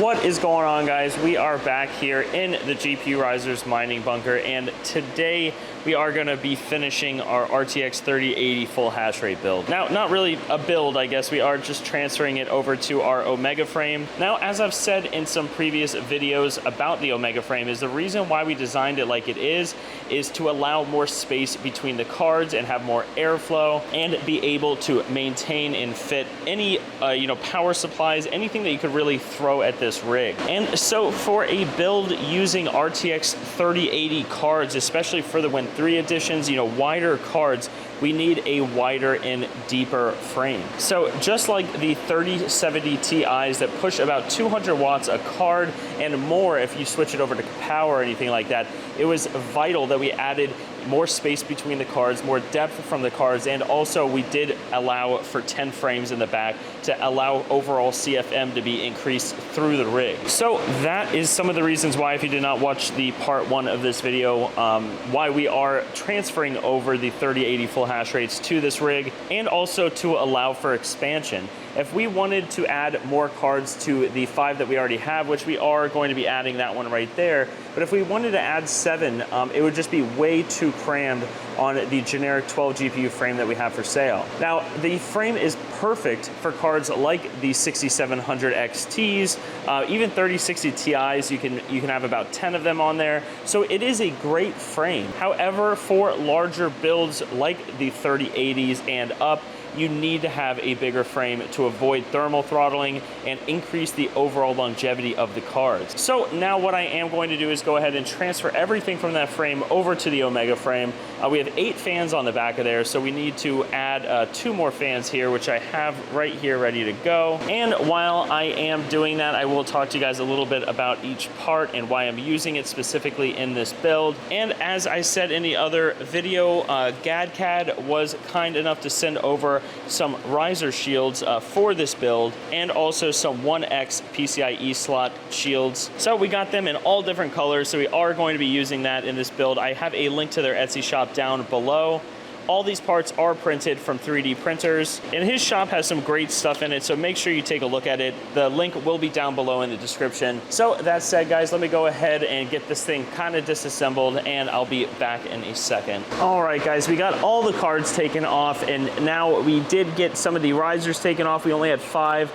What is going on, guys? We are back here in the GPURisers mining bunker, and today we are going to be finishing our RTX 3080 full hash rate build. Now, not really a build, I guess. We are just transferring it over to our Omega frame. Now, as I've said in some previous videos about the Omega frame, is the reason why we designed it like it is to allow more space between the cards and have more airflow and be able to maintain and fit any power supplies, anything that you could really throw at this rig. And so for a build using RTX 3080 cards, especially for the Win 3 editions, wider cards, we need a wider and deeper frame. So just like the 3070 Ti's that push about 200 watts a card and more if you switch it over to power or anything like that, it was vital that we added more space between the cards, more depth from the cards, and also we did allow for 10 frames in the back to allow overall CFM to be increased through the rig. So that is some of the reasons why, if you did not watch the part 1 of this video, why we are transferring over the 3080 full hash rates to this rig, and also to allow for expansion. If we wanted to add more cards to the 5 that we already have, which we are going to be adding that one right there, but if we wanted to add 7, it would just be way too crammed on the generic 12 GPU frame that we have for sale. Now, the frame is perfect for cards like the 6700 XTs, even 3060 Ti's. You can have about 10 of them on there. So it is a great frame. However, for larger builds like the 3080s and up, you need to have a bigger frame to avoid thermal throttling and increase the overall longevity of the cards. So now what I am going to do is go ahead and transfer everything from that frame over to the Omega frame. We have 8 fans on the back of there, so we need to add 2 more fans here, which I have right here ready to go. And while I am doing that, I will talk to you guys a little bit about each part and why I'm using it specifically in this build. And as I said in the other video, GadCAD was kind enough to send over some riser shields for this build, and also some 1X PCIe slot shields. So we got them in all different colors, so we are going to be using that in this build. I have a link to their Etsy shop down below. All these parts are printed from 3D printers, and his shop has some great stuff in it, so make sure you take a look at it. The link will be down below in the description. So that said, guys, let me go ahead and get this thing kind of disassembled, and I'll be back in a second. All right, guys, we got all the cards taken off, and now we did get some of the risers taken off. We only had 5.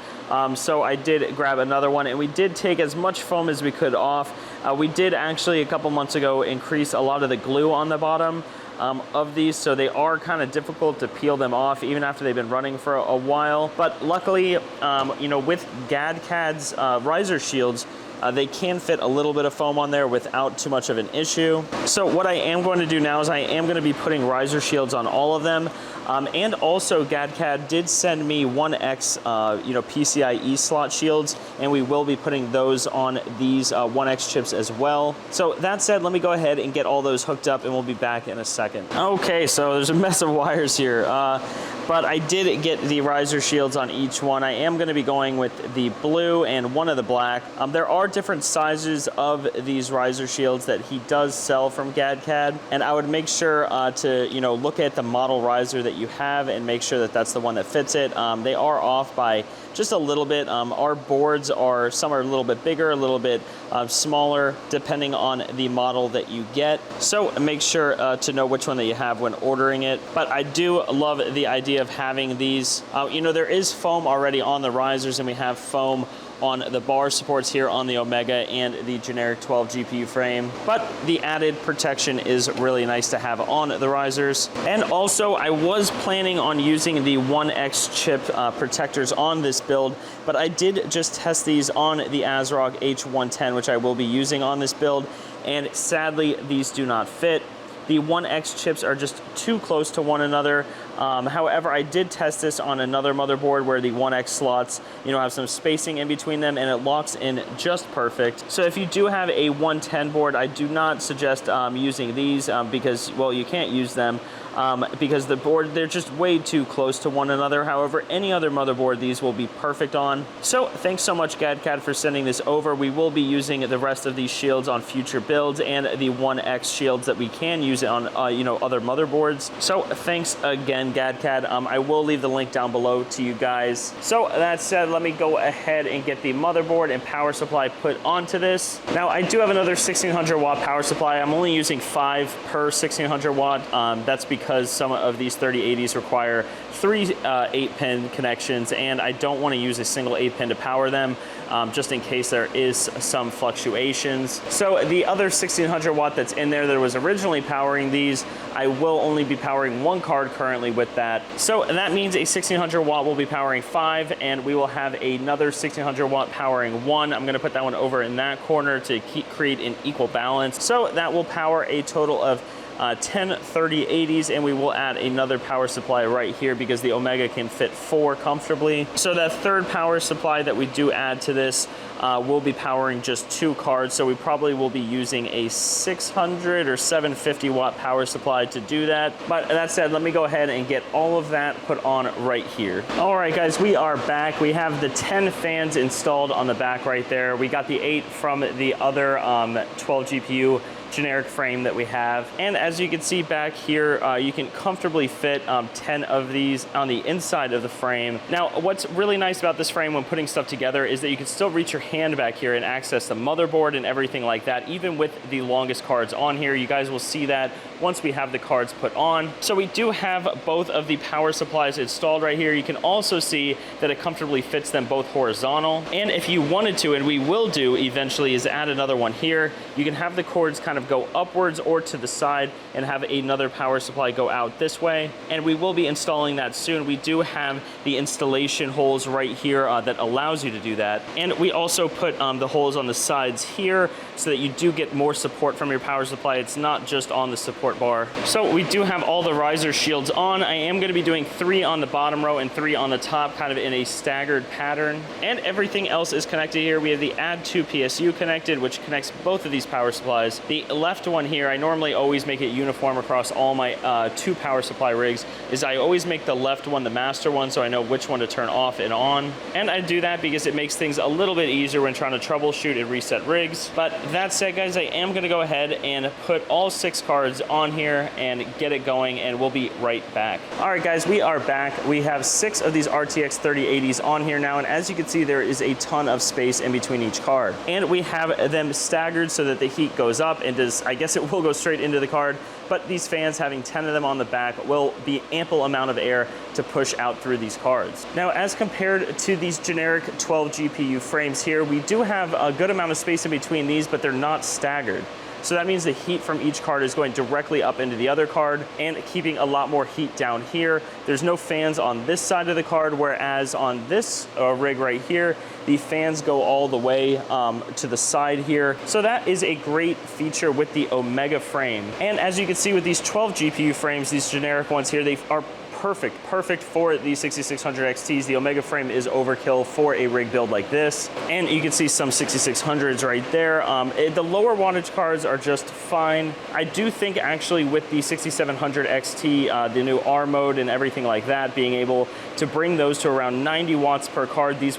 So I did grab another one, and we did take as much foam as we could off. We did actually, a couple months ago, increase a lot of the glue on the bottom of these, so they are kind of difficult to peel them off even after they've been running for a while. But luckily, with GadCAD's riser shields, they can fit a little bit of foam on there without too much of an issue. So what I am going to do now is I am going to be putting riser shields on all of them. And also GadCAD did send me 1X PCIe slot shields, and we will be putting those on these 1X chips as well. So that said, let me go ahead and get all those hooked up, and we'll be back in a second. Okay, so there's a mess of wires here. But I did get the riser shields on each one. I am going to be going with the blue and one of the black. There are different sizes of these riser shields that he does sell from GadCAD, and I would make sure to look at the model riser that you have and make sure that that's the one that fits it. They are off by just a little bit. Our boards some are a little bit bigger, a little bit smaller, depending on the model that you get. So make sure to know which one that you have when ordering it. But I do love the idea of having these. There is foam already on the risers, and we have foam on the bar supports here on the Omega and the generic 12 GPU frame. But the added protection is really nice to have on the risers. And also, I was planning on using the 1X chip protectors on this build, but I did just test these on the ASRock H110, which I will be using on this build, and sadly, these do not fit. The 1X chips are just too close to one another. However, I did test this on another motherboard where the 1X slots, have some spacing in between them, and it locks in just perfect. So if you do have a 110 board, I do not suggest using these because, well, you can't use them. because the board, they're just way too close to one another. However, any other motherboard these will be perfect on. So thanks so much GadCAD for sending this over. We will be using the rest of these shields on future builds and the 1X shields that we can use on other motherboards. So thanks again run GADCAD. I will leave the link down below to you guys. So that said, let me go ahead and get the motherboard and power supply put onto this. Now I do have another 1600 watt power supply. I'm only using 5 per 1600 watt. That's because some of these 3080s require 3 8-pin connections, and I don't want to use a single 8-pin to power them, just in case there is some fluctuations. So the other 1600 watt that's in there that was originally powering these, I will only be powering 1 card currently with that. So that means a 1600 watt will be powering 5, and we will have another 1600 watt powering 1. I'm gonna put that one over in that corner to create an equal balance. So that will power a total of 10 3080s, and we will add another power supply right here because the Omega can fit 4 comfortably. So that third power supply that we do add to this will be powering just 2 cards, so we probably will be using a 600 or 750 watt power supply to do that. But that said, let me go ahead and get all of that put on right here. All right guys, we are back. We have the 10 fans installed on the back right there. We got the 8 from the other 12 GPU generic frame that we have, and as you can see back here, you can comfortably fit 10 of these on the inside of the frame. Now what's really nice about this frame when putting stuff together is that you can still reach your hand back here and access the motherboard and everything like that, even with the longest cards on here. You guys will see that once we have the cards put on. So we do have both of the power supplies installed right here. You can also see that it comfortably fits them both horizontal, and if you wanted to, and we will do eventually, is add another one here. You can have the cords kind of go upwards or to the side and have another power supply go out this way, and we will be installing that soon. We do have the installation holes right here that allows you to do that, and we also put the holes on the sides here so that you do get more support from your power supply. It's not just on the support bar. So we do have all the riser shields on. I am going to be doing 3 on the bottom row and 3 on the top, kind of in a staggered pattern, and everything else is connected here. We have the add to PSU connected, which connects both of these power supplies. The left one here, I normally always make it uniform across all my 2 power supply rigs, is I always make the left one the master one so I know which one to turn off and on. And I do that because it makes things a little bit easier when trying to troubleshoot and reset rigs. But that said guys, I am going to go ahead and put all 6 cards on here and get it going, and we'll be right back. All right guys, we are back. We have 6 of these RTX 3080s on here now, and as you can see, there is a ton of space in between each card. And we have them staggered so that the heat goes up and does, I guess it will go straight into the card, but these fans, having 10 of them on the back, will be ample amount of air to push out through these cards. Now, as compared to these generic 12 GPU frames here, we do have a good amount of space in between these, but they're not staggered. So that means the heat from each card is going directly up into the other card and keeping a lot more heat down here. There's no fans on this side of the card, whereas on this rig right here, the fans go all the way to the side here. So that is a great feature with the Omega frame. And as you can see with these 12 GPU frames, these generic ones here, they are perfect for the 6600 XTs. The Omega frame is overkill for a rig build like this. And you can see some 6600s right there. The lower wattage cards are just fine. I do think actually with the 6700 XT, the new R mode and everything like that, being able to bring those to around 90 watts per card, these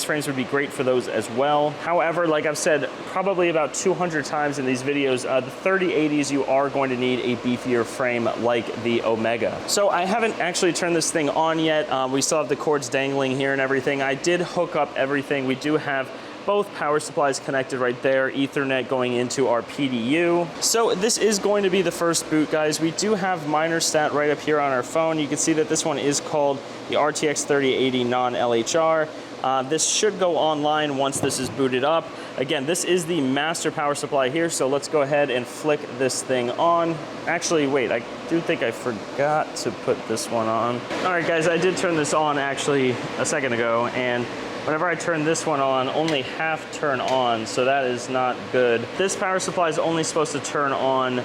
frames would be great for those as well. However, like I've said probably about 200 times in these videos, the 3080s, you are going to need a beefier frame like the Omega. So I haven't actually turned this thing on yet. We still have the cords dangling here and everything. I did hook up everything. We do have both power supplies connected right there, Ethernet going into our PDU. So this is going to be the first boot, guys. We do have miner stat right up here on our phone. You can see that this one is called the RTX 3080 non-LHR. This should go online once this is booted up. Again, this is the master power supply here, so let's go ahead and flick this thing on. Actually, wait, I do think I forgot to put this one on. All right, guys, I did turn this on actually a second ago, and whenever I turn this one on, only half turn on, so that is not good. This power supply is only supposed to turn on,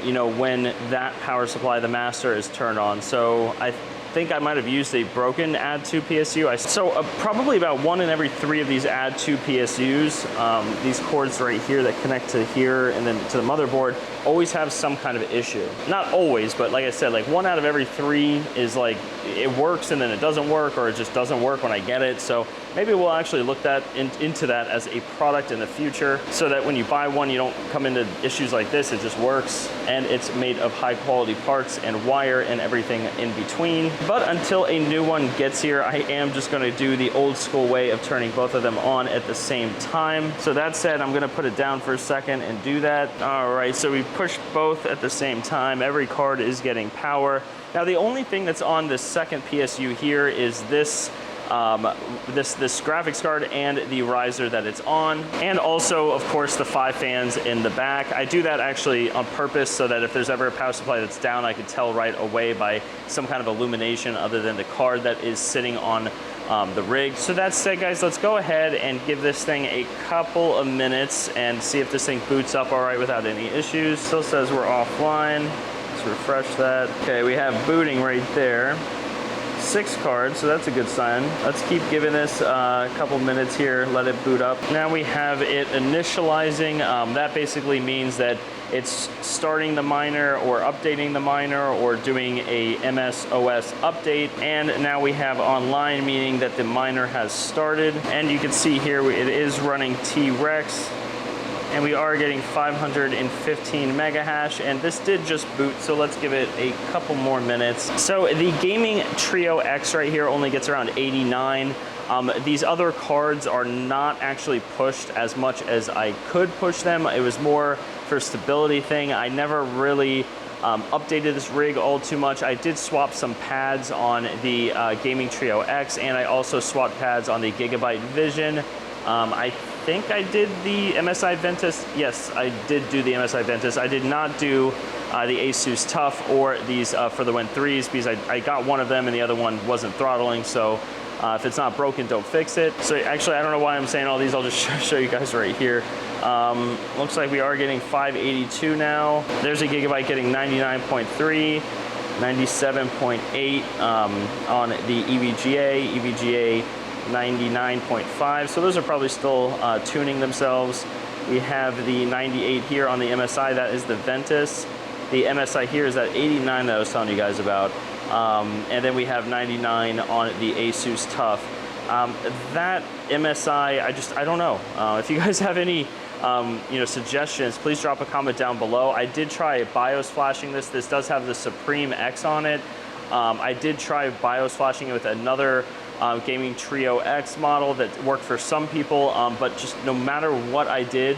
you know, when that power supply, the master, is turned on. So I think I might have used a broken add to PSU. So probably about 1 in every 3 of these add to PSUs, these cords right here that connect to here and then to the motherboard, always have some kind of issue. Not always, but like I said, like 1 out of every 3 is like, it works and then it doesn't work, or it just doesn't work when I get it. So maybe we'll actually look into that as a product in the future, so that when you buy one, you don't come into issues like this. It just works, and it's made of high quality parts and wire and everything in between. But until a new one gets here, I am just going to do the old school way of turning both of them on at the same time. So that said, I'm going to put it down for a second and do that. All right, so we pushed both at the same time. Every card is getting power. Now the only thing that's on this second PSU here is this this graphics card and the riser that it's on, and also of course the 5 fans in the back. I do that actually on purpose so that if there's ever a power supply that's down, I can tell right away by some kind of illumination other than the card that is sitting on the rig. So that said, guys, let's go ahead and give this thing a couple of minutes and see if this thing boots up all right without any issues. Still says we're offline. Let's refresh that. Okay, we have booting right there. 6 cards, so that's a good sign. Let's keep giving this a couple minutes here, let it boot up. Now we have it initializing. That basically means that it's starting the miner or updating the miner or doing a MS-OS update. And now we have online, meaning that the miner has started. And you can see here it is running T-Rex. And we are getting 515 mega hash, and this did just boot, so let's give it a couple more minutes. So the Gaming Trio X right here only gets around 89. These other cards are not actually pushed as much as I could push them. It was more for stability thing. I never really updated this rig all too much. I did swap some pads on the Gaming Trio X, and I also swapped pads on the Gigabyte Vision. I think I did the MSI Ventus. Yes, I did do the MSI Ventus. I did not do the Asus Tough or these For the Win 3s because I got one of them and the other one wasn't throttling. So if it's not broken, don't fix it. So actually, I don't know why I'm saying all these. I'll just show you guys right here. Looks like we are getting 582 now. There's a Gigabyte getting 99.3. 97.8 on the EVGA 99.5, so those are probably still tuning themselves. We have the 98 here on the MSI, that is the Ventus. The MSI here is that 89 that I was telling you guys about. And then we have 99 on the Asus Tough. That MSI, I don't know. If you guys have any suggestions, please drop a comment down below. I did try BIOS flashing this. This does have the Supreme X on it. I did try BIOS flashing it with another Gaming Trio X model that worked for some people, but just no matter what I did,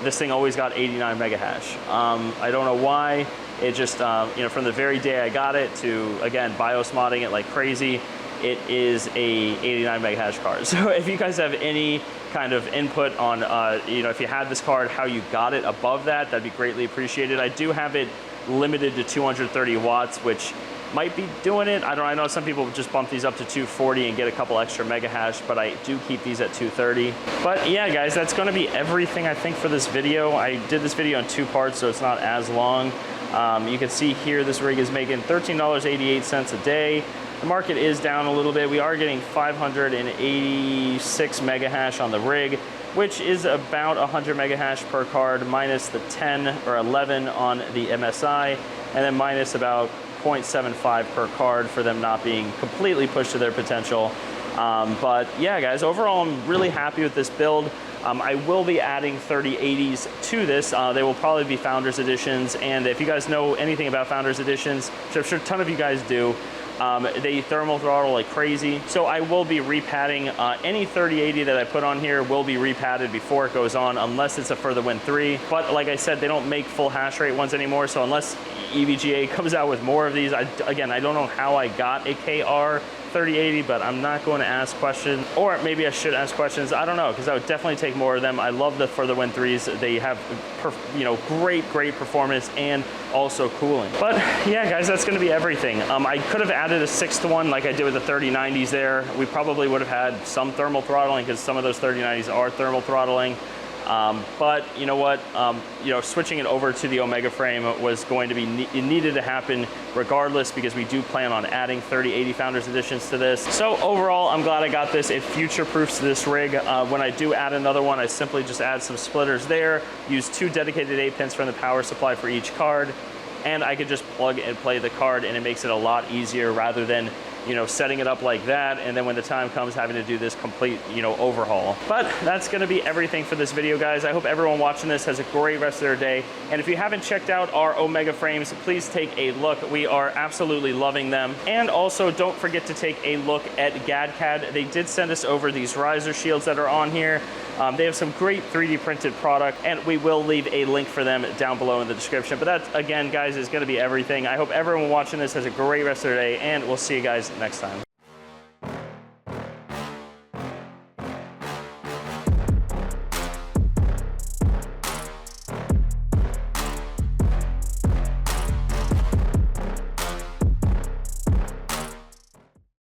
this thing always got 89 mega hash. I don't know why. It just, from the very day I got it to, again, BIOS modding it like crazy, it is a 89 mega hash card. So if you guys have any kind of input on, if you had this card, how you got it above that, that'd be greatly appreciated. I do have it limited to 230 watts, which might be doing it. I know some people just bump these up to 240 and get a couple extra mega hash, but I do keep these at 230. But yeah, guys, that's gonna be everything I think for this video. I did this video in 2 parts, so it's not as long. You can see here this rig is making $13.88 a day. The market is down a little bit. We are getting 586 mega hash on the rig, which is about 100 mega hash per card, minus the 10 or 11 on the MSI, and then minus about 0.75 per card for them not being completely pushed to their potential. But yeah, guys, overall, I'm really happy with this build. I will be adding 3080s to this. They will probably be Founders Editions, and if you guys know anything about Founders Editions, which I'm sure a ton of you guys do, they thermal throttle like crazy. So I will be repadding any 3080 that I put on here will be repadded before it goes on, unless it's a For the Win 3. But like I said, they don't make full hash rate ones anymore. So unless EVGA comes out with more of these, again, I don't know how I got a KR 3080, but I'm not going to ask questions, or maybe I should ask questions. I don't know, because I would definitely take more of them. I love the For the Win 3s. They have, great performance and also cooling. But yeah, guys, that's going to be everything. I could have added a 6th one like I did with the 3090s there. We probably would have had some thermal throttling because some of those 3090s are thermal throttling. But you know what, switching it over to the Omega frame was going to be, it needed to happen regardless, because we do plan on adding 3080 Founders Editions to this. So overall, I'm glad I got this. It future-proofs this rig. When I do add another one, I simply just add some splitters there, use 2 dedicated 8 pins from the power supply for each card, and I could just plug and play the card, and it makes it a lot easier rather than you know, setting it up like that, and then when the time comes, having to do this complete, you know, overhaul. But that's gonna be everything for this video, guys. I hope everyone watching this has a great rest of their day. And if you haven't checked out our Omega frames, please take a look. We are absolutely loving them. And also, don't forget to take a look at GADCAD. They did send us over these riser shields that are on here. They have some great 3D printed product, and we will leave a link for them down below in the description. But that, again, guys, is gonna be everything. I hope everyone watching this has a great rest of their day, and we'll see you guys next time.